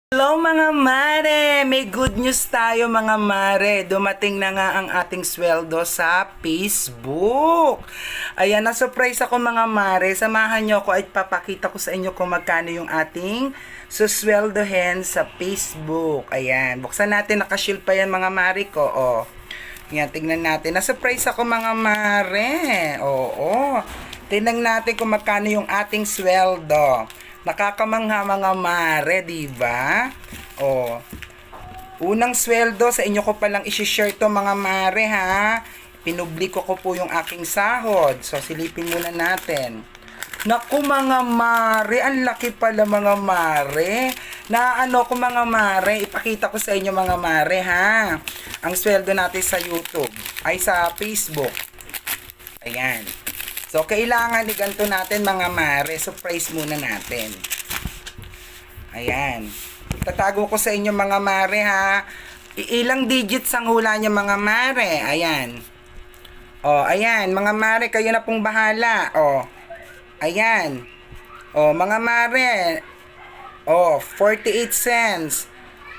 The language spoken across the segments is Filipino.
Hello mga mare! May good news tayo mga mare. Dumating na nga ang ating sweldo sa Facebook. Ayan, na-surprise ako mga mare. Samahan nyo ako at papakita ko sa inyo kung magkano yung ating susweldohin sa Facebook. Ayan, buksan natin. Nakashield pa yan mga mare ko. O, ayan, tingnan natin. Na-surprise ako mga mare. Oo. Tingnan natin kung magkano yung ating sweldo. Nakakamangha mga mare, di ba? Oh. Unang sweldo sa inyo ko palang i-share to mga mare ha. Pinubliko ko po yung aking sahod. So silipin muna natin. Naku mga mare, ang laki pala mga mare. Na ano ko mga mare, ipakita ko sa inyo mga mare ha. Ang sweldo natin sa YouTube ay sa Facebook. Ayan. So, kailangan iganto natin mga mare. Surprise muna natin. Ayan. Tatago ko sa inyo mga mare ha. Ilang digits ang hula niya mga mare. Ayan. O, ayan. Mga mare, kayo na pong bahala. O, ayan. O, mga mare. O, 48 cents.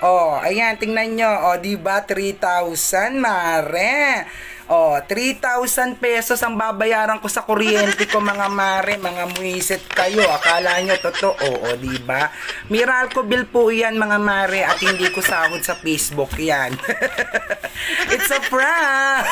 O, ayan. Tingnan nyo. O, diba? 3,000 mare. Oh, 3,000 pesos ang babayaran ko sa kuryente ko mga mare, mga muisit kayo. Akala nyo totoo, di ba? Meralco bill po yan mga mare at hindi ko sahod sa Facebook yan. It's a prank!